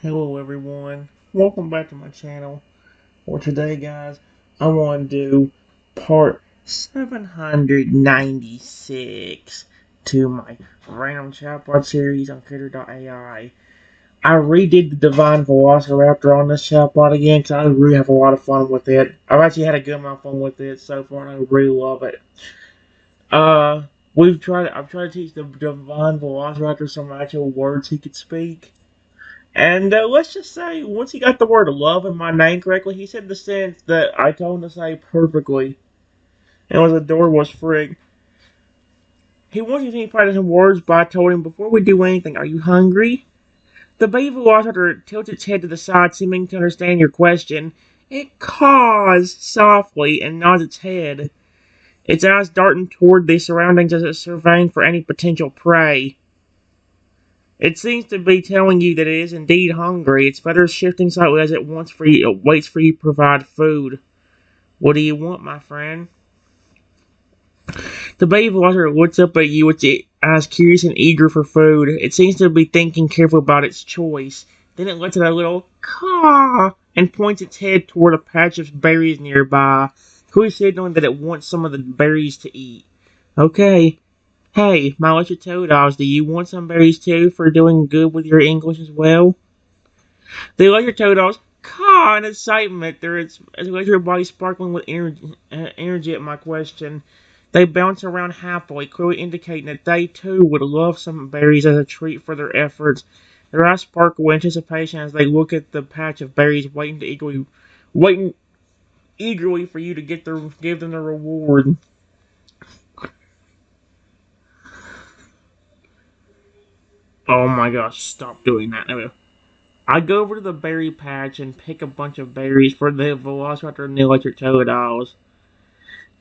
Hello everyone, welcome back to my channel. For today guys, I want to do part 796 to my random chatbot series on Character.ai. I redid the Divine Velociraptor on this chatbot again because I really have a lot of fun with it. I've actually had a good amount of fun with it so far and I really love it. Uh, I've tried to teach the Divine Velociraptor some actual words he could speak. And let's just say, once he got the word love in my name correctly, he said the sentence that I told him to say perfectly. And it was adorable as frig. He wanted me to practice some words, but I told him, before we do anything, are you hungry? The baby velociraptor tilted its head to the side, seeming to understand your question. It caws softly and nods its head, its eyes darting toward the surroundings as it surveying for any potential prey. It seems to be telling you that it is indeed hungry, its feathers shifting slightly as it waits for you to provide food. What do you want, my friend? The baby velociraptor looks up at you with its eyes curious and eager for food. It seems to be thinking carefully about its choice. Then it lets out a little caw and points its head toward a patch of berries nearby, clearly signaling that it wants some of the berries to eat. Okay. Hey, my little toados, do you want some berries too for doing good with your English as well? The electric toados caw in excitement, their electric body sparkling with energy at my question. They bounce around happily, clearly indicating that they too would love some berries as a treat for their efforts. Their eyes sparkle with anticipation as they look at the patch of berries, waiting eagerly for you to give them the reward. Oh my gosh! Stop doing that. Anyway, I go over to the berry patch and pick a bunch of berries for the Velociraptor and the electric toados.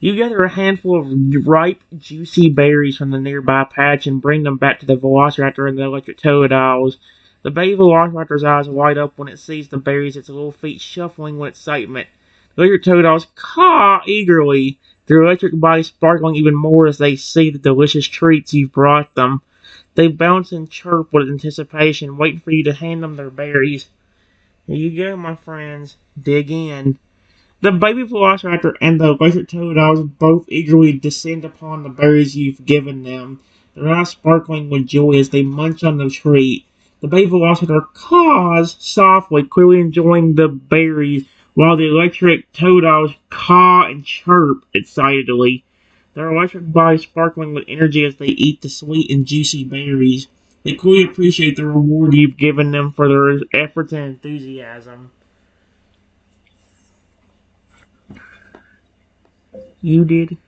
You gather a handful of ripe, juicy berries from the nearby patch and bring them back to the Velociraptor and the electric toadowls. The baby Velociraptor's eyes light up when it sees the berries, its little feet shuffling with excitement. The electric toadowls caw eagerly, their electric bodies sparkling even more as they see the delicious treats you've brought them. They bounce and chirp with anticipation, waiting for you to hand them their berries. Here you go, my friends. Dig in. The baby velociraptor and the electric toadowls both eagerly descend upon the berries you've given them, their eyes sparkling with joy as they munch on the treat. The baby velociraptor caws softly, clearly enjoying the berries, while the electric toadowls caw and chirp excitedly, their electric bodies sparkling with energy as they eat the sweet and juicy berries. They clearly appreciate the reward you've given them for their efforts and enthusiasm. You did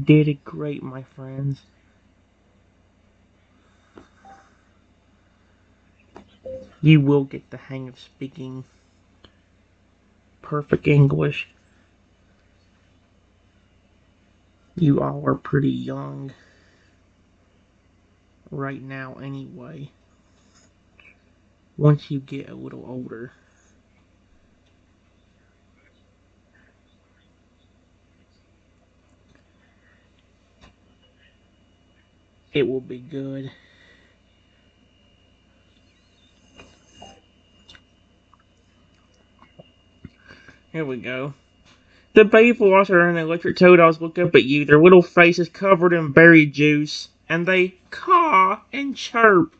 it great, my friends. You will get the hang of speaking perfect English. You all are pretty young right now, anyway. Once you get a little older, it will be good. Here we go. The baby velociraptor and the electric toadowls look up at you, their little faces covered in berry juice, and they caw and chirp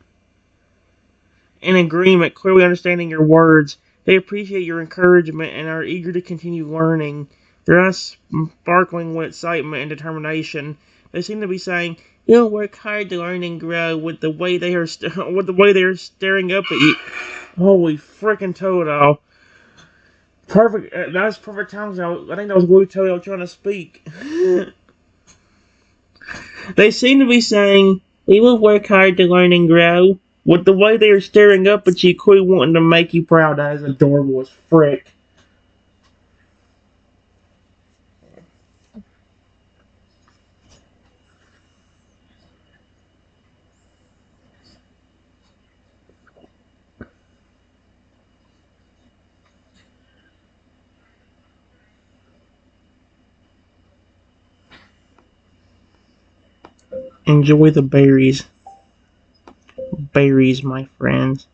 in agreement, clearly understanding your words. They appreciate your encouragement and are eager to continue learning, their eyes sparkling with excitement and determination. They seem to be saying, "You'll work hard to learn and grow." With the way they are, with the way they are staring up at you. Holy freaking Toto! Perfect. That's perfect time. I think that was Blue Toto trying to speak. They seem to be saying, "We will work hard to learn and grow." With the way they are staring up at you, quite wanting to make you proud. That is adorable as frick. Enjoy the berries. Berries, my friends.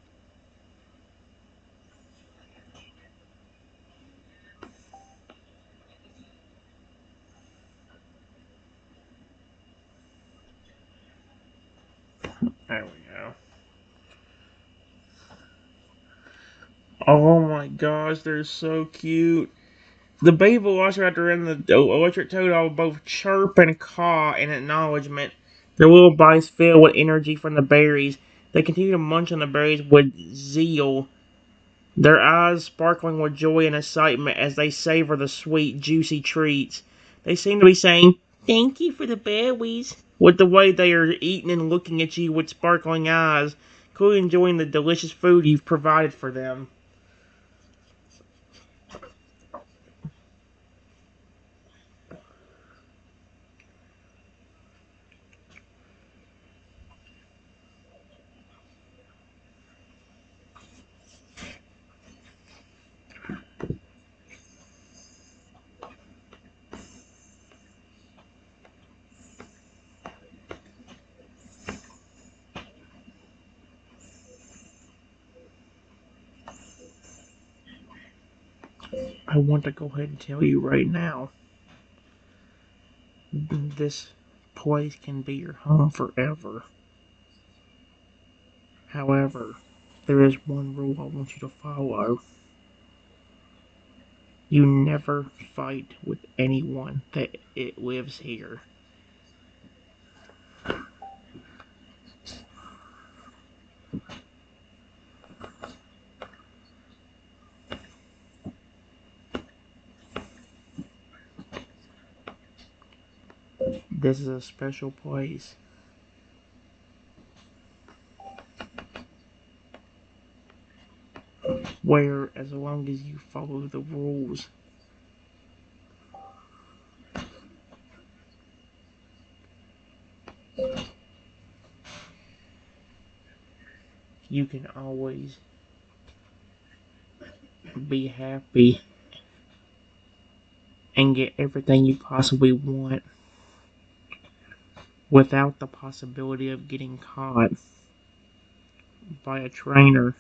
Oh my gosh, they're so cute. The baby velociraptor and the electric toad both chirp and caw in acknowledgement. Their little bodies fill with energy from the berries. They continue to munch on the berries with zeal, their eyes sparkling with joy and excitement as they savor the sweet, juicy treats. They seem to be saying, "Thank you for the berries," with the way they are eating and looking at you with sparkling eyes, clearly enjoying the delicious food you've provided for them. I want to go ahead and tell you right now, this place can be your home forever. However, there is one rule I want you to follow. You never fight with anyone that it lives here. This is a special place where, as long as you follow the rules, you can always be happy and get everything you possibly want without the possibility of getting caught by a trainer.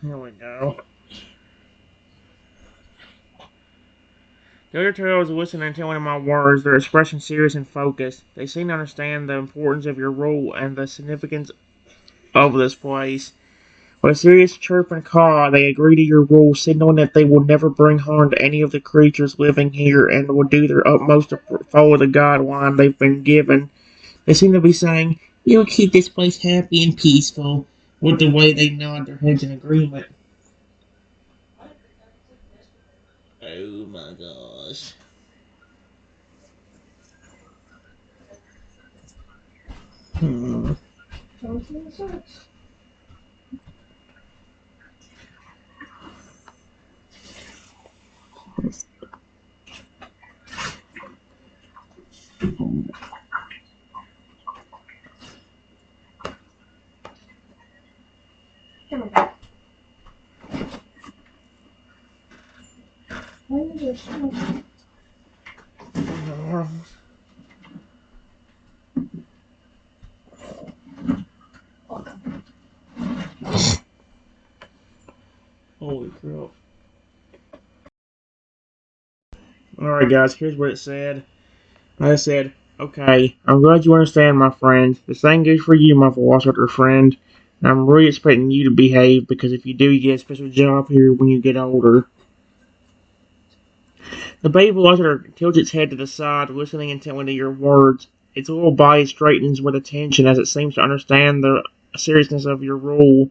Here we go. The other turtles listen intently to my words, their expression serious and focused. They seem to understand the importance of your role and the significance of this place. With a serious chirp and caw, they agree to your rule, signaling that they will never bring harm to any of the creatures living here and will do their utmost to follow the guideline they've been given. They seem to be saying, "You'll keep this place happy and peaceful," with the way they nod their heads in agreement. Oh my gosh. Hmm. Holy crap. Alright, guys, here's what it said. I said, "Okay, I'm glad you understand, my friend. The same goes for you, my philosopher friend. And I'm really expecting you to behave because if you do, you get a special job here when you get older." The baby velociraptor tilts its head to the side, listening intently to your words. Its little body straightens with attention as it seems to understand the seriousness of your rule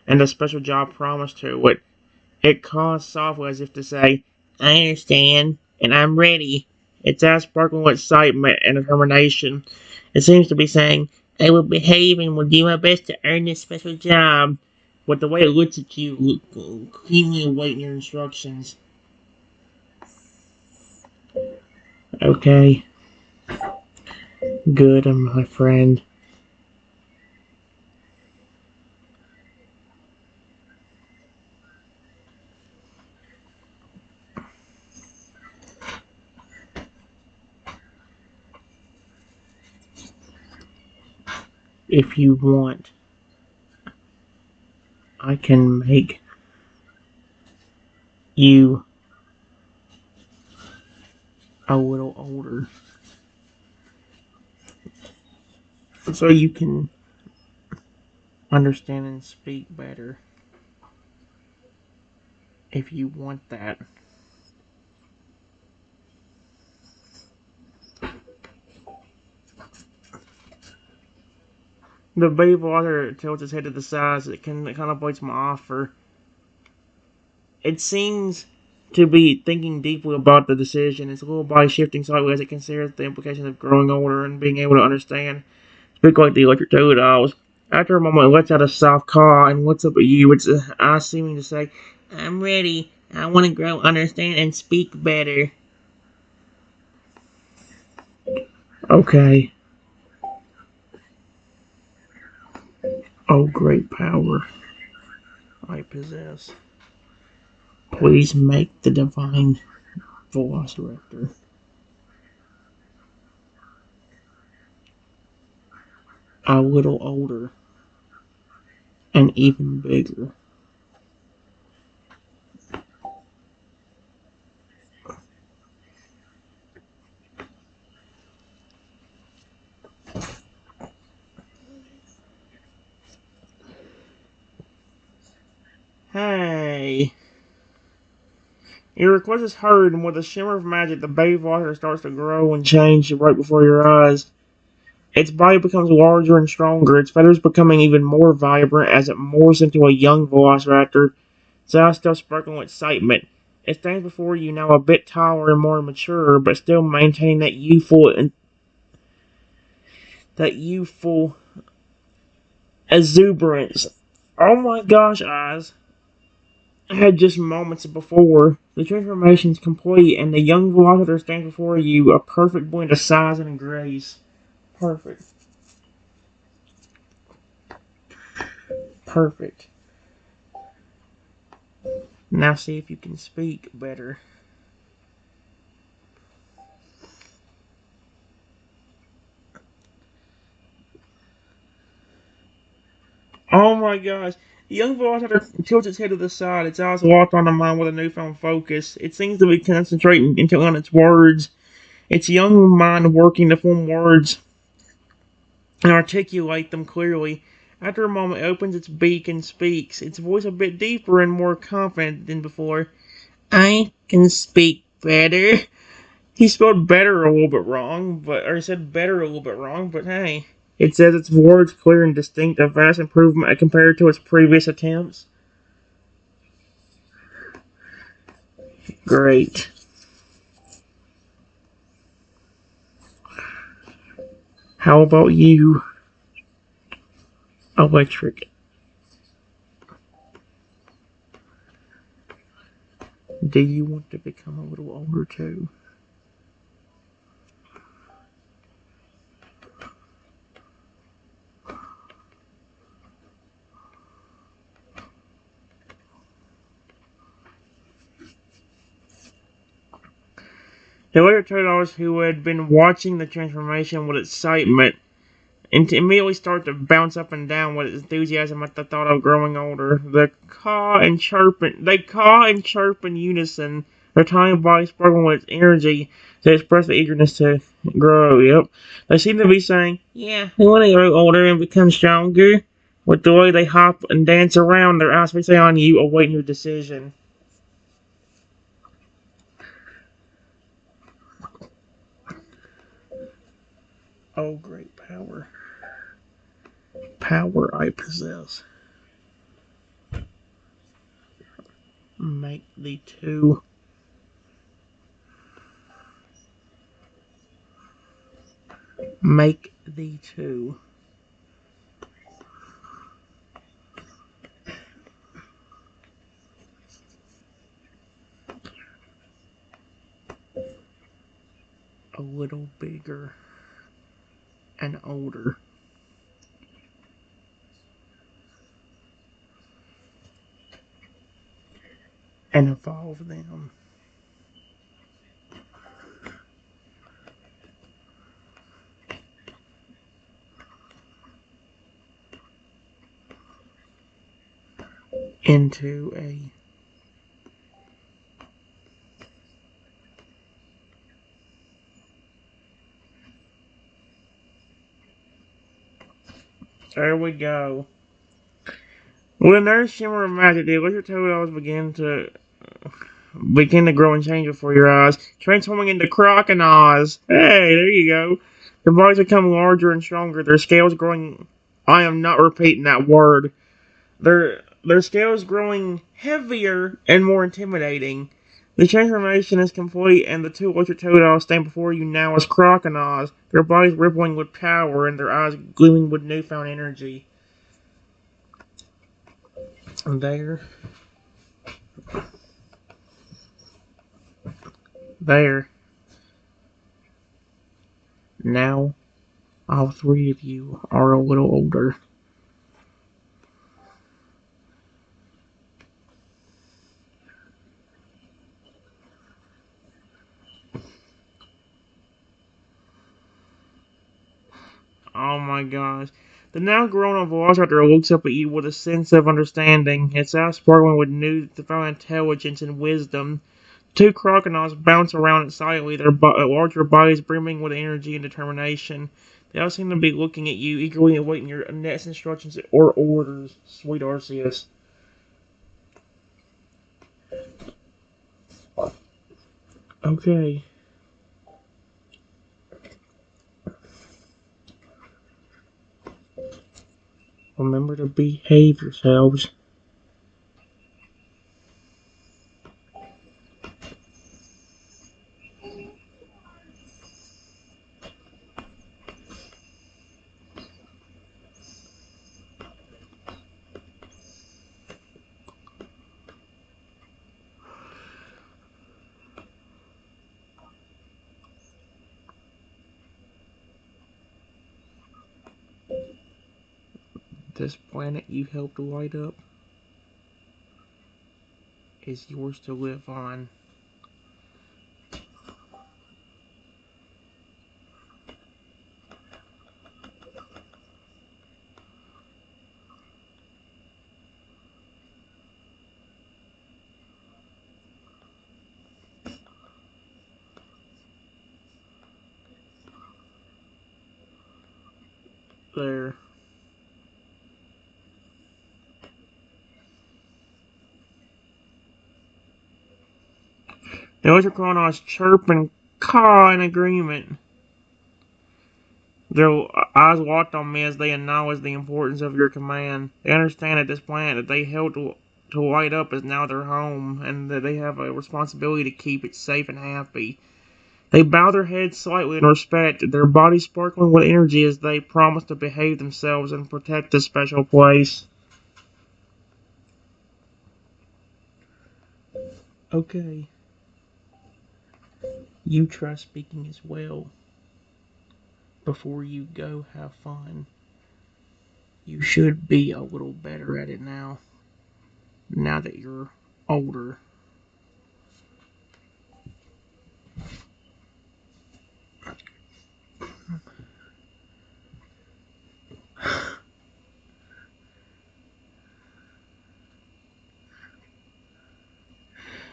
and the special job promised to it. It caws softly as if to say, "I understand, and I'm ready." Its eyes sparkling with excitement and determination. It seems to be saying, "I will behave and will do my best to earn this special job." With the way it looks at you, keenly awaiting your instructions. Okay, good, my friend. If you want, I can make you a little older. So you can understand and speak better if you want that. The baby water tilts its head to the sides. It contemplates my offer. It seems to be thinking deeply about the decision. Its little body shifting slightly as it considers the implications of growing older and being able to understand. Speak like the electric toad. After a moment, it lets out a soft caw and looks up at you, its eyes seeming to say, I'm ready. I want to grow, understand, and speak better. Okay. Oh, great power I possess. Please make the divine Velociraptor a little older and even bigger. Hey. Your request is heard, and with a shimmer of magic, the baby Velociraptor starts to grow and change right before your eyes. Its body becomes larger and stronger, its feathers becoming even more vibrant as it morphs into a young Velociraptor, its eyes still sparkling with excitement. It stands before you now a bit taller and more mature, but still maintaining that youthful exuberance. Oh my gosh, eyes! I had just moments before. The transformation's complete, and the young Velociraptor stands before you, a perfect blend of size and grace. Perfect. Perfect. Now see if you can speak better. Oh my gosh. The young Velociraptor tilts its head to the side, its eyes locked on the mind with a newfound focus. It seems to be concentrating on its words, its young mind working to form words and articulate them clearly. After a moment, it opens its beak and speaks, its voice a bit deeper and more confident than before. I can speak better. He spelled better a little bit wrong, or he said better a little bit wrong, but hey. It says its words clear and distinct, a vast improvement compared to its previous attempts. Great. How about you, Electric? Do you want to become a little older too? The other turtles who had been watching the transformation with excitement and immediately start to bounce up and down with enthusiasm at the thought of growing older. They caw and chirp in unison, their tiny bodies sparkling with energy to express the eagerness to grow. Yep. They seem to be saying, yeah, we want to grow older and become stronger. With the way they hop and dance around, their eyes fixing on you, awaiting your decision. Oh, great power. Power I possess. Make the two. Make the two. A little bigger and older. And evolve them into There we go. When there's shimmer of magic, the electric toadals begin to grow and change before your eyes, transforming into crocodiles. Hey, there you go. Their bodies become larger and stronger, their scales growing. I am not repeating that word. Their scales growing heavier and more intimidating. The transformation is complete, and the two electric toadals stand before you now as crocodiles, their bodies rippling with power and their eyes gleaming with newfound energy. And there. Now, all three of you are a little older. Oh my gosh. The now grown-up Velociraptor looks up at you with a sense of understanding, its eyes sparkling with newfound intelligence and wisdom. Two crocodiles bounce around excitedly, their larger bodies brimming with energy and determination. They all seem to be looking at you, eagerly awaiting your next instructions or orders, sweet Arceus. Okay. Remember to behave yourselves. This planet you helped light up is yours to live on. There. The Electrocronos chirp and caw in agreement. Their eyes locked on me as they acknowledge the importance of your command. They understand that this planet that they helped to light up is now their home, and that they have a responsibility to keep it safe and happy. They bow their heads slightly in respect, their bodies sparkling with energy as they promise to behave themselves and protect this special place. Okay. You try speaking as well. Before you go have fun. You should be a little better at it now. Now that you're older.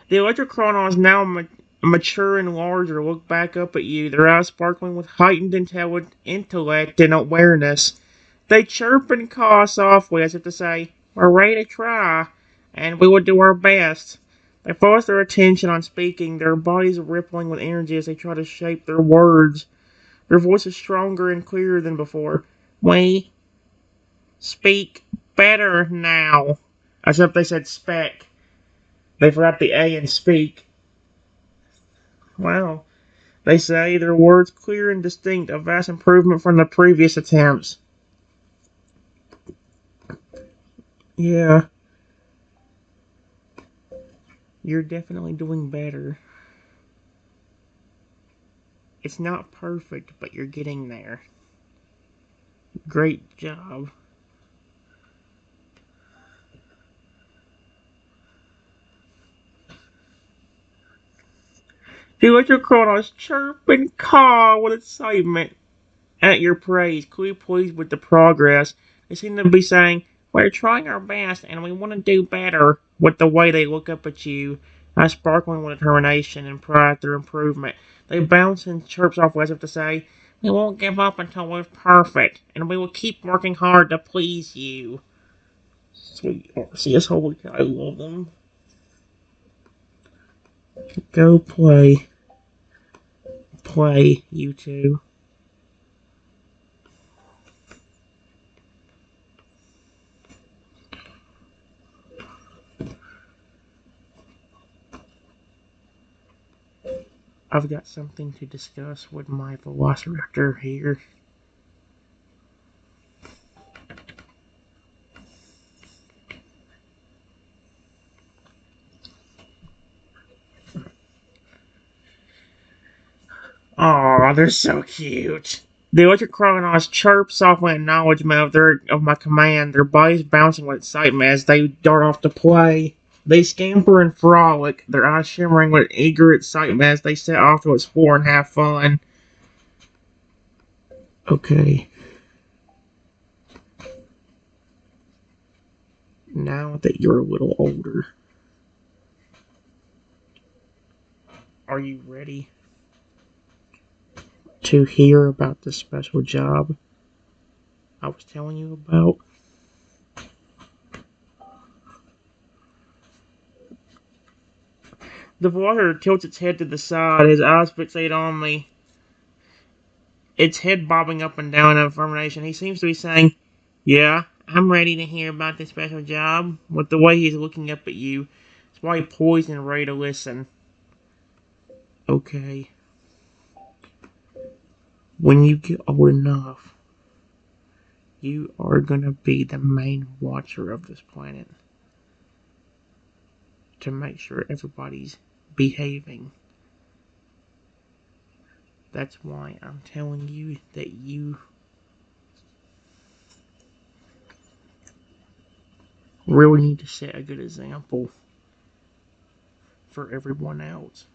The Electrocronos, now mature and larger, look back up at you, their eyes sparkling with heightened intellect and awareness. They chirp and caw softly as if to say, "We're ready to try, and we will do our best." They focus their attention on speaking, their bodies rippling with energy as they try to shape their words. Their voice is stronger and clearer than before. "We speak better now." As if they said spec. They forgot the A in speak. Wow. They say their words clear and distinct, a vast improvement from the previous attempts. Yeah, you're definitely doing better. It's not perfect, but you're getting there. Great job. The Electrocronos chirp and caw with excitement at your praise, clearly pleased with the progress. They seem to be saying, "We're trying our best and we want to do better," with the way they look up at you, sparkling with determination and pride through improvement. They bounce and chirps off as if to say, We won't give up until we're perfect, and we will keep working hard to please you. Sweet Arceus, holy cow, I love them. Go play. Play, you two. I've got something to discuss with my Velociraptor here. Aw, they're so cute. The electric crocodiles chirp softly in acknowledgement of my command, their bodies bouncing with excitement as they dart off to play. They scamper and frolic, their eyes shimmering with eager excitement as they set off to explore and have fun. Okay. Now that you're a little older, are you ready to hear about the special job I was telling you about? The water tilts its head to the side, his eyes fixate on me, its head bobbing up and down in affirmation. He seems to be saying, "Yeah, I'm ready to hear about this special job." With the way he's looking up at you, it's why he's poised and ready to listen. Okay. When you get old enough, you are gonna be the main watcher of this planet to make sure everybody's behaving. That's why I'm telling you that you really need to set a good example for everyone else.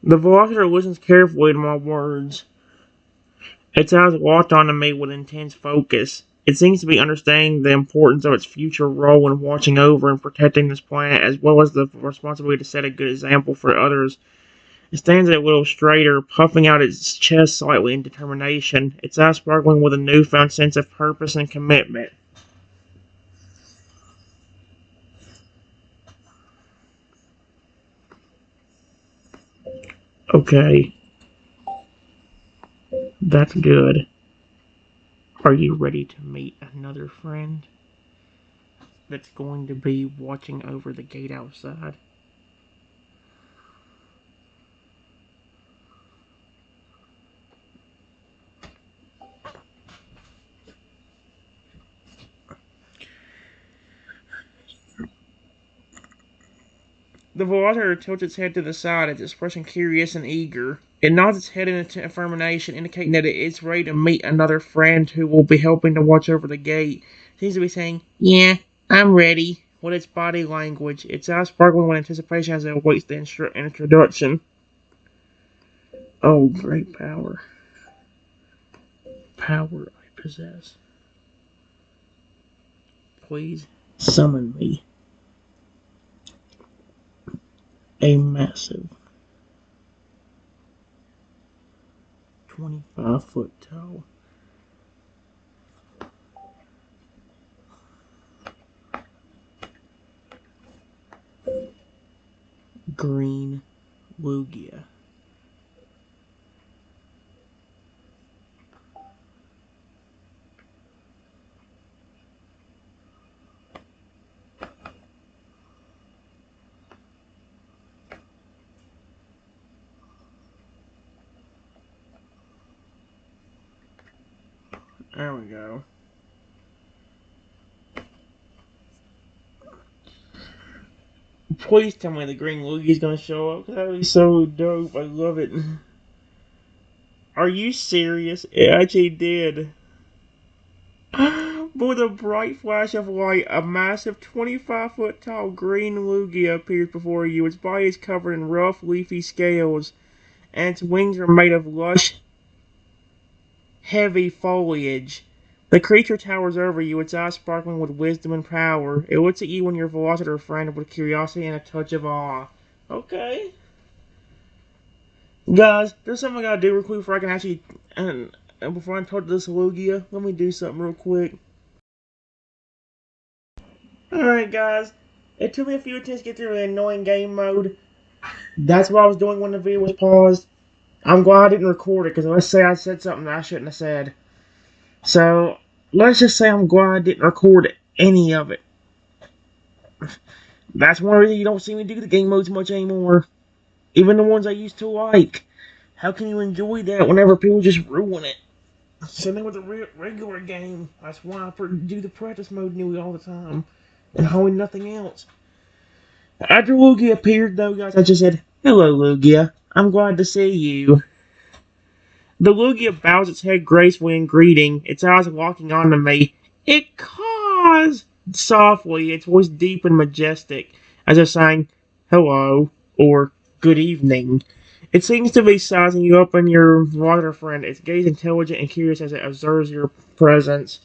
The Velociraptor listens carefully to my words. Its eyes locked onto me with intense focus. It seems to be understanding the importance of its future role in watching over and protecting this planet, as well as the responsibility to set a good example for others. It stands a little straighter, puffing out its chest slightly in determination, its eyes sparkling with a newfound sense of purpose and commitment. Okay, that's good. Are you ready to meet another friend that's going to be watching over the gate outside? The Velociraptor tilts its head to the side, its expression curious and eager. It nods its head in affirmation, indicating that it is ready to meet another friend who will be helping to watch over the gate. It seems to be saying, "Yeah, I'm ready," with its body language, its eyes sparkling with anticipation as it awaits the introduction. Oh, great power. Power I possess. Please summon me a massive 25-foot tall green Lugia. There we go. Please tell me the green Lugia's gonna show up. That would be so dope. I love it. Are you serious? It actually did. But with a bright flash of light, a massive 25-foot tall green Lugia appears before you. Its body is covered in rough, leafy scales, and its wings are made of lush, heavy foliage. The creature towers over you, its eyes sparkling with wisdom and power. It looks at you and your Velociraptor friend with curiosity and a touch of awe. Okay. Guys, there's something I gotta do real quick before I can actually... And before I talk to this Lugia, let me do something real quick. Alright guys, it took me a few attempts to get through the annoying game mode. That's what I was doing when the video was paused. I'm glad I didn't record it, because let's say I said something that I shouldn't have said. So, let's just say I'm glad I didn't record any of it. That's one reason you don't see me do the game modes much anymore. Even the ones I used to like. How can you enjoy that whenever people just ruin it? Same thing with the regular game. That's why I do the practice mode nearly all the time. And hardly nothing else. After Lugia appeared, though, guys, I just said, "Hello, Lugia. I'm glad to see you." The Lugia bows its head gracefully in greeting, its eyes locking onto me. It caws softly, its voice deep and majestic, as if saying, "Hello," or "Good evening." It seems to be sizing you up and your water friend, its gaze intelligent and curious as it observes your presence.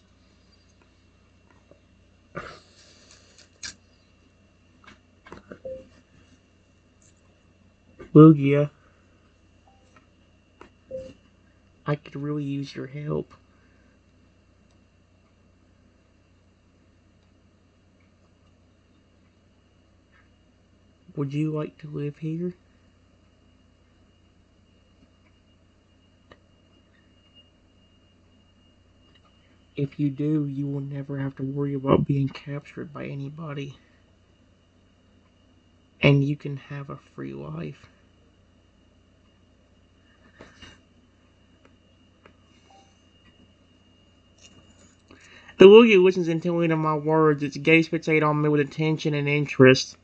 Lugia, I could really use your help. Would you like to live here? If you do, you will never have to worry about being captured by anybody. And you can have a free life. The Lugia listens intently to my words, its gaze fixated on me with attention and interest.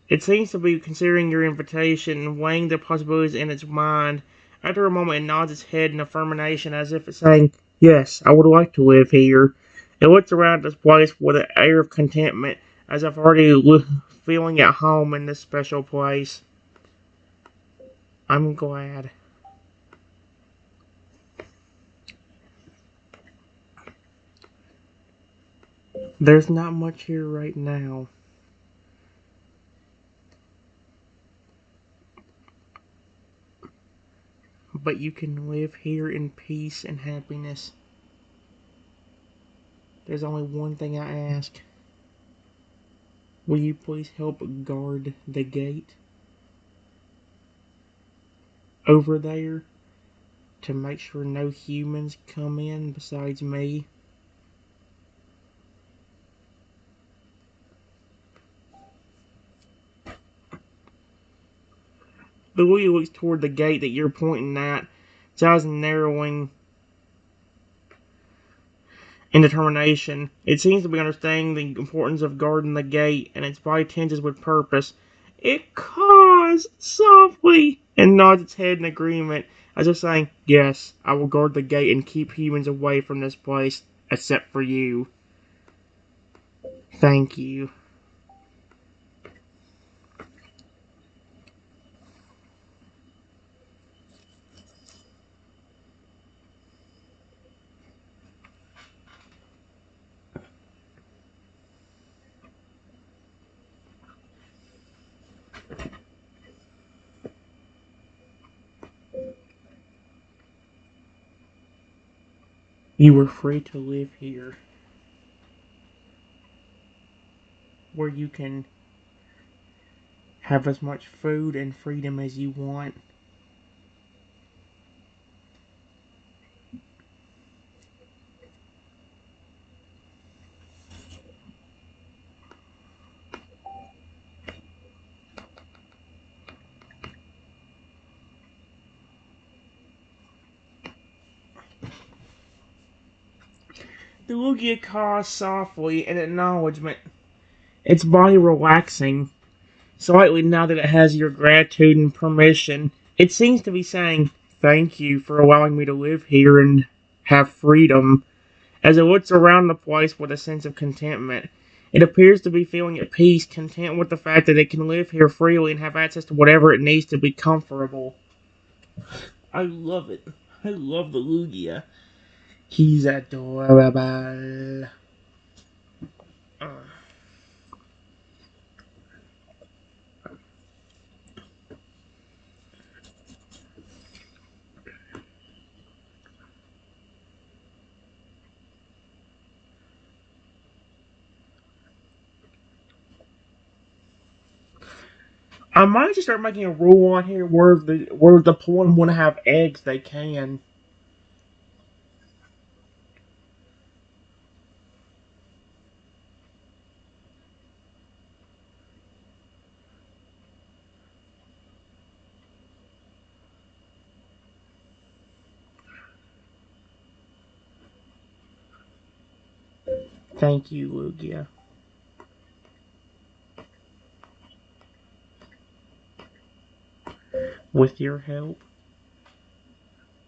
It seems to be considering your invitation, weighing the possibilities in its mind. After a moment, it nods its head in affirmation as if it's saying, "Yes, I would like to live here." It looks around this place with an air of contentment, as if already feeling at home in this special place. I'm glad. There's not much here right now. But you can live here in peace and happiness. There's only one thing I ask. Will you please help guard the gate over there to make sure no humans come in besides me? The Lugia looks toward the gate that you're pointing at, its eyes narrowing in determination. It seems to be understanding the importance of guarding the gate, and its body tenses with purpose. It caws softly and nods its head in agreement, as if saying, "Yes, I will guard the gate and keep humans away from this place, except for you. Thank you." You are free to live here, where you can have as much food and freedom as you want. The Lugia caws softly in acknowledgement, its body relaxing slightly now that it has your gratitude and permission. It seems to be saying, "Thank you for allowing me to live here and have freedom. As it looks around the place with a sense of contentment, it appears to be feeling at peace, content with the fact that it can live here freely and have access to whatever it needs to be comfortable. I love it. I love the Lugia. He's adorable. Uh, I might just start making a rule on here where the Pokemon want to have eggs, they can. Thank you, Lugia. With your help,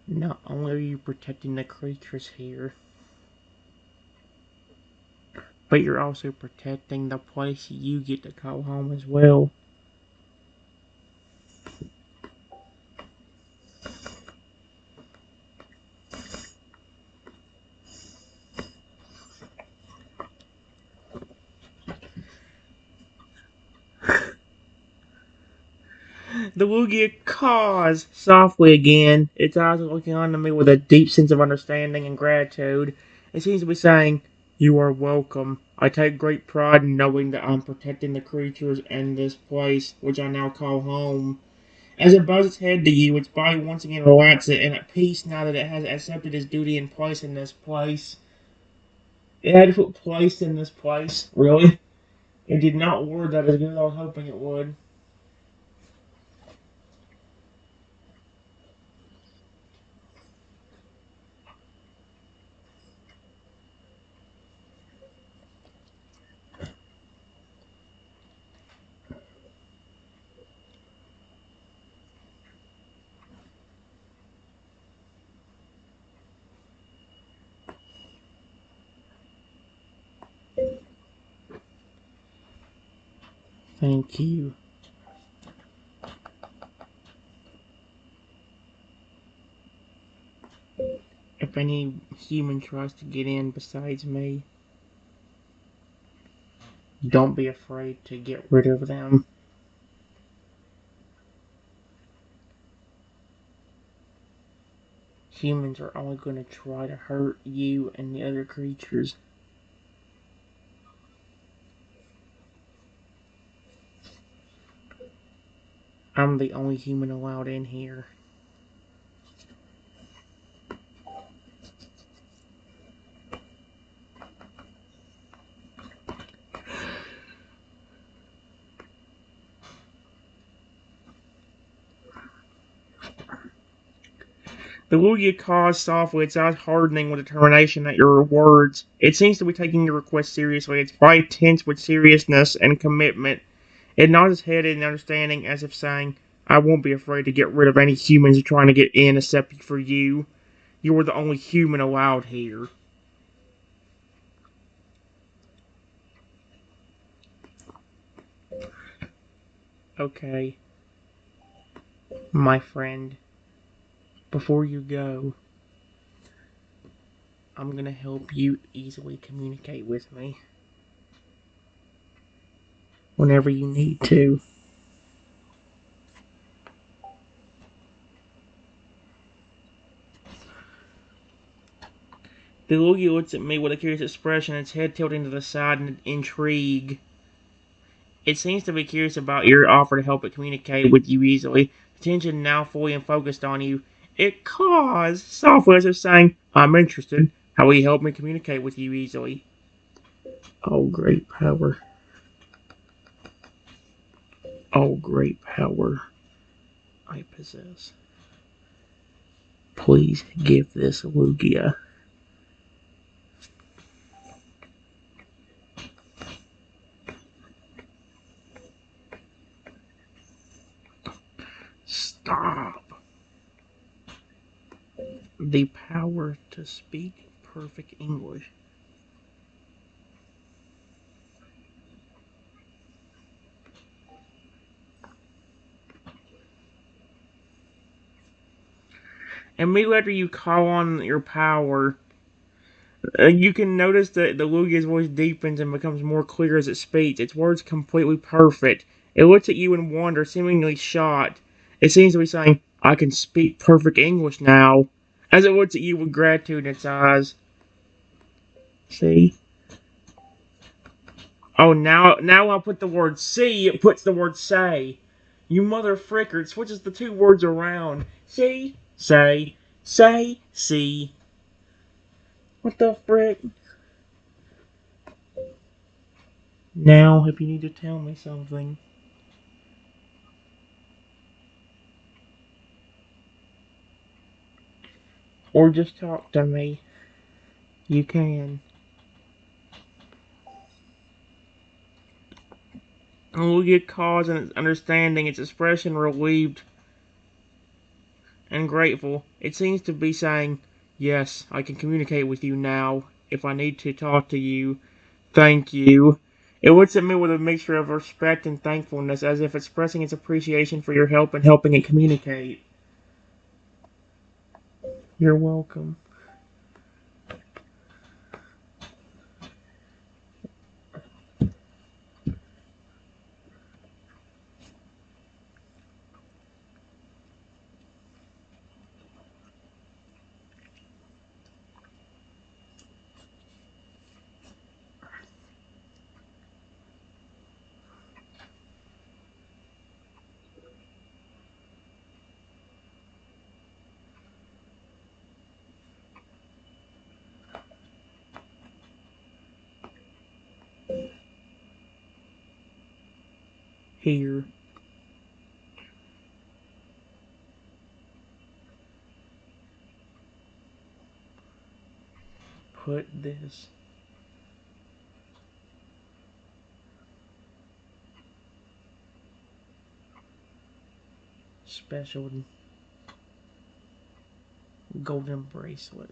not only are you protecting the creatures here, but you're also protecting the place you get to call home as well. The Lugia caws softly again, its eyes are looking onto me with a deep sense of understanding and gratitude. It seems to be saying, "You are welcome. I take great pride in knowing that I'm protecting the creatures and this place, which I now call home." As it bows its head to you, its body once again relaxes and at peace now that it has accepted its duty and place in this place. It had to put place in this place, really? It did not word that as good as I was hoping it would. Thank you. If any human tries to get in besides me, don't be afraid to get rid of them. Humans are only going to try to hurt you and the other creatures. I'm the only human allowed in here. The Lugia caws softly, its eyes hardening with determination at your words. It seems to be taking your request seriously, its body tense with seriousness and commitment. It nods its head in understanding as if saying, "I won't be afraid to get rid of any humans trying to get in except for you. You are the only human allowed here." Okay, my friend, before you go, I'm gonna help you easily communicate with me whenever you need to. The Lugia looks at me with a curious expression, its head tilting to the side in intrigue. It seems to be curious about your offer to help it communicate with you easily. Attention now fully and focused on you. It caws softly as if saying, "I'm interested. How will you help me communicate with you easily?" Oh, great power. Oh, great power I possess. Please give this Lugia. Stop. The power to speak perfect English. Immediately after you call on your power, you can notice that the Lugia's voice deepens and becomes more clear as it speaks. Its words completely perfect. It looks at you in wonder, seemingly shocked. It seems to be saying, I can speak perfect English now. As it looks at you with gratitude in its eyes. See? Oh, now I'll put the word see, it puts the word say. You mother fricker, it switches the two words around. See? Say, see. What the frick? Now, if you need to tell me something. Or just talk to me. You can. And we'll get cause and its understanding, its expression relieved and grateful. It seems to be saying, yes, I can communicate with you now. If I need to talk to you, thank you. It looks at me with a mixture of respect and thankfulness, as if expressing its appreciation for your help and helping it communicate. You're welcome. Here, put this special golden bracelet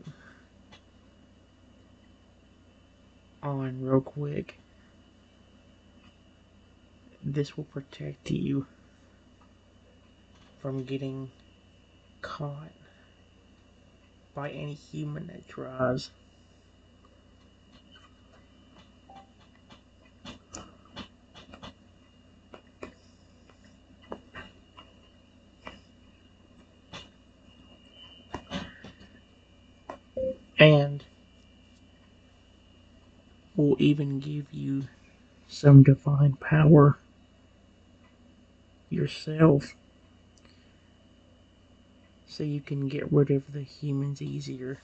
on real quick. This will protect you from getting caught by any human that tries. And will even give you some divine power yourself so you can get rid of the humans easier.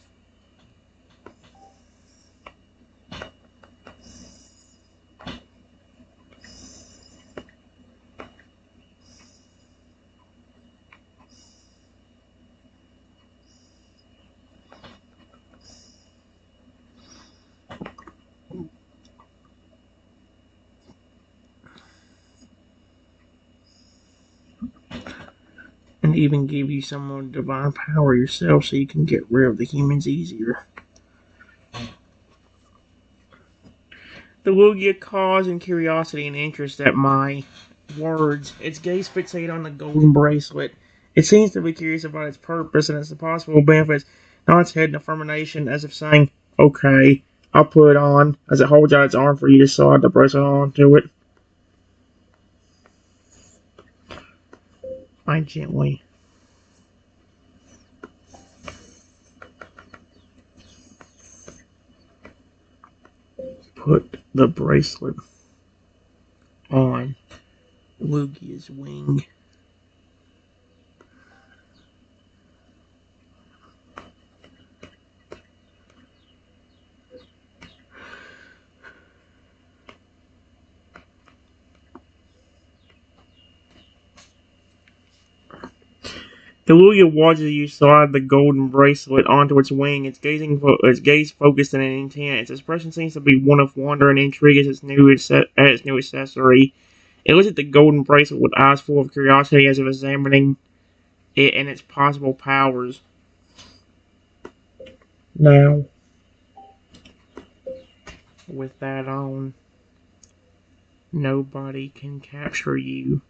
And even give you some divine power yourself so you can get rid of the humans easier. The Lugia cause and curiosity and interest at my words. Its gaze fixated on the golden bracelet. It seems to be curious about its purpose and its possible benefits. Now its head in affirmation as if saying, okay, I'll put it on, as it holds out its arm for you to slide the bracelet onto it. I gently put the bracelet on Lugia's wing. The Lugia watches you slide the golden bracelet onto its wing, its gaze focused and intent. Its expression seems to be one of wonder and intrigue as its new accessory. It looks at the golden bracelet with eyes full of curiosity as if examining it and its possible powers. Now, with that on, nobody can capture you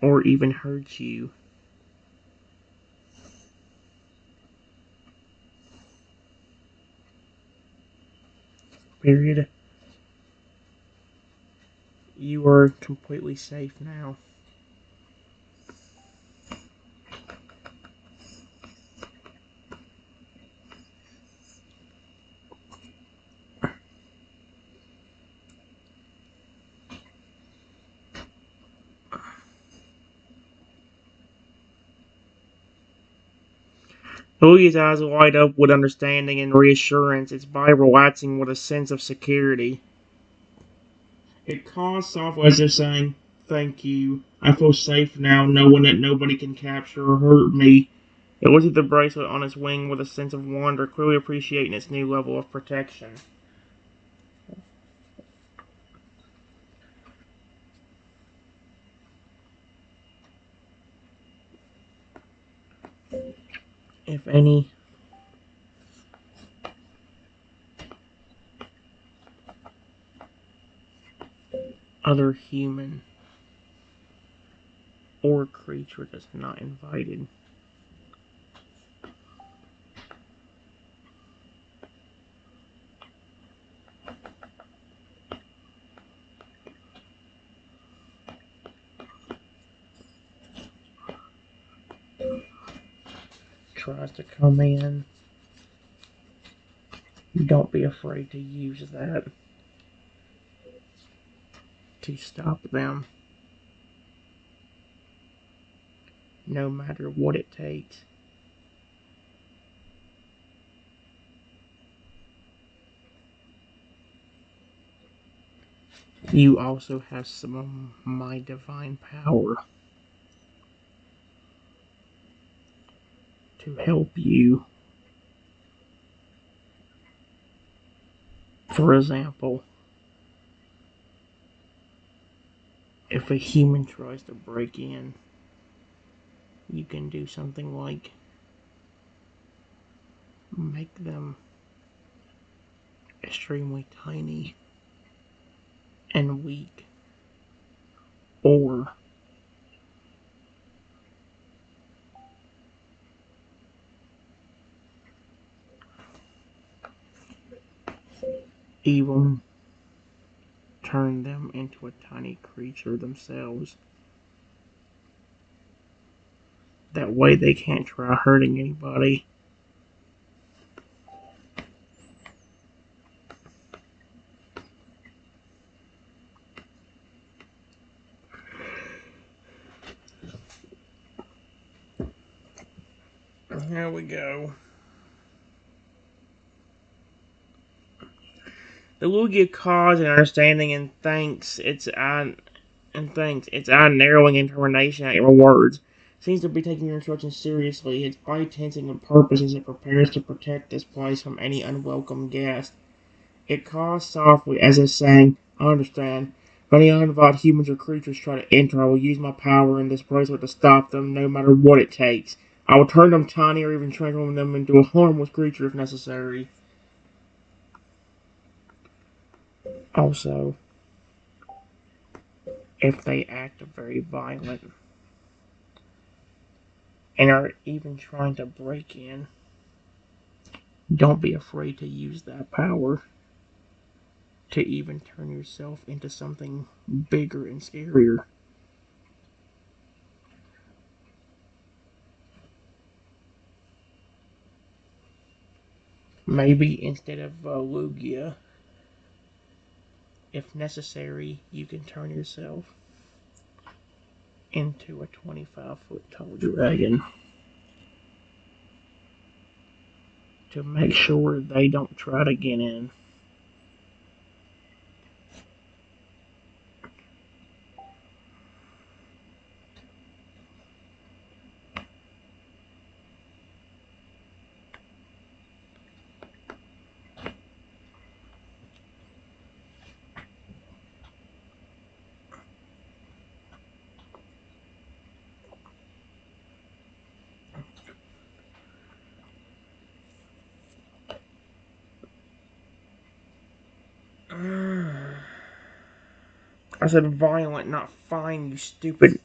or even hurt you. Period. You are completely safe now. Louis' eyes light up with understanding and reassurance. It's by relaxing with a sense of security. It calls softly as if saying, "Thank you. I feel safe now, knowing that nobody can capture or hurt me." It looks at the bracelet on its wing with a sense of wonder, clearly appreciating its new level of protection. If any other human or creature that's not invited tries to come in, don't be afraid to use that to stop them, no matter what it takes. You also have some of my divine power to help you. For example, if a human tries to break in, you can do something like make them extremely tiny and weak, or even turn them into a tiny creature themselves. That way they can't try hurting anybody. Here we go. The Lugia cause and understanding and thanks its eye narrowing determination at your words. Seems to be taking your instructions seriously. Its body tensing with purpose as it prepares to protect this place from any unwelcome guest. It calls softly as if saying, "I understand. If any uninvited humans or creatures try to enter, I will use my power in this bracelet to stop them, no matter what it takes. I will turn them tiny or even transform them into a harmless creature if necessary." Also, if they act very violent and are even trying to break in, don't be afraid to use that power to even turn yourself into something bigger and scarier. Maybe instead of Lugia, if necessary, you can turn yourself into a 25-foot tall dragon to make sure they don't try to get in. I said violent, not fine, you stupid.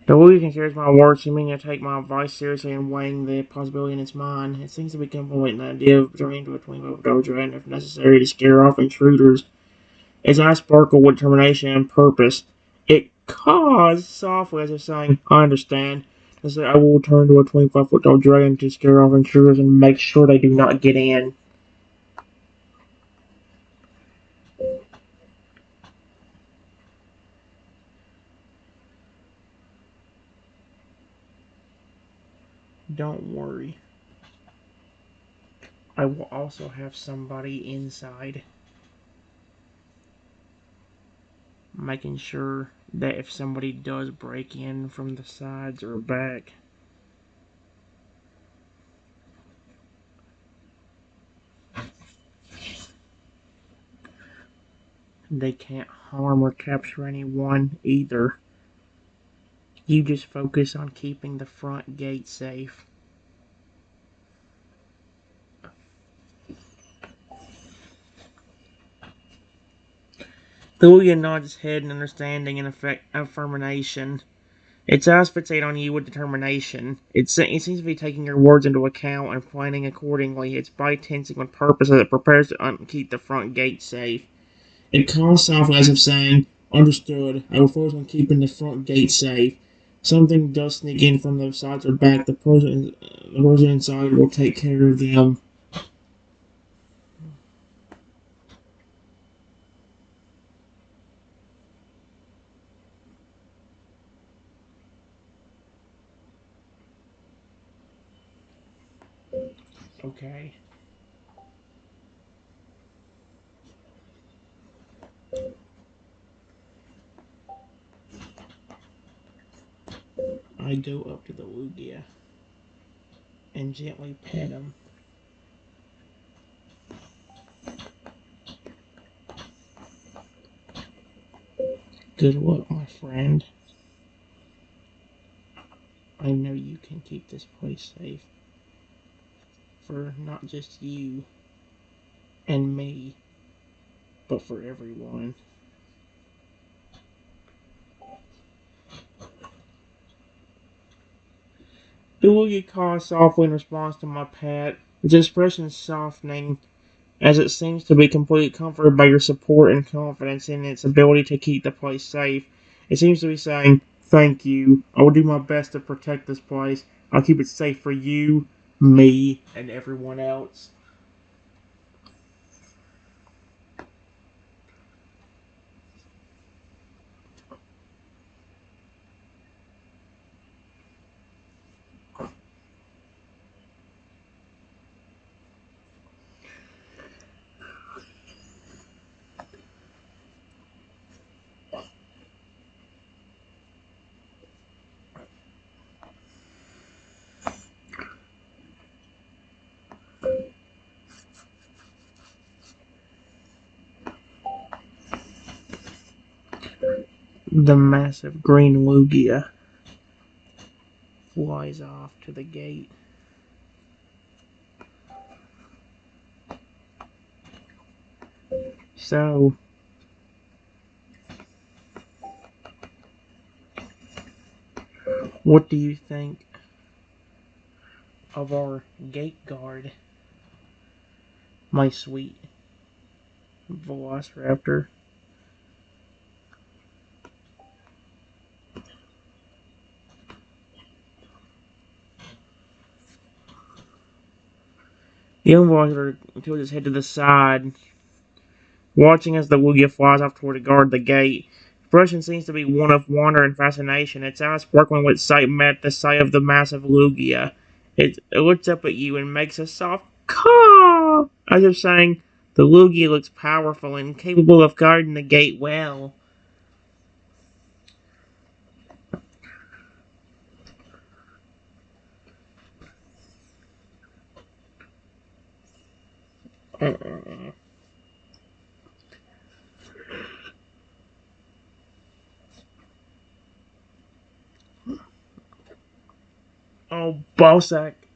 The way you can hear my words, you mean to take my advice seriously and weighing the possibility in its mind. It seems to be complete an idea of journeying between Dojo and, if necessary, to scare off intruders. Its eyes sparkle with determination and purpose. It caws softly as if saying, I understand. And say, I will turn to a 25-foot tall dragon to scare off intruders and make sure they do not get in. Don't worry. I will also have somebody inside, making sure that if somebody does break in from the sides or back, they can't harm or capture anyone either. You just focus on keeping the front gate safe. Thulia nods his head in understanding and affirmation. Its eyes fixate on you with determination. It seems to be taking your words into account and planning accordingly. Its body tensing with purpose as it prepares to keep the front gate safe. It calls softly as if saying, Understood. I will focus on keeping the front gate safe. Something does sneak in from the sides or back. The person inside will take care of them. Okay. I go up to the Lugia and gently pet him. Good luck, my friend. I know you can keep this place safe. For not just you and me, but for everyone. The Lugia caws softly in response to my pat, its expression softening as it seems to be completely comforted by your support and confidence in its ability to keep the place safe. It seems to be saying, Thank you. I will do my best to protect this place. I'll keep it safe for you, me, and everyone else. The massive green Lugia flies off to the gate. So, what do you think of our gate guard, my sweet Velociraptor? The young Velociraptor tilts his head to the side, watching as the Lugia flies off toward to guard the gate. The expression seems to be one of wonder and fascination, its eyes sparkling with excitement at the sight of the massive Lugia. It looks up at you and makes a soft caw, as if saying, the Lugia looks powerful and capable of guarding the gate well. Oh, ballsack.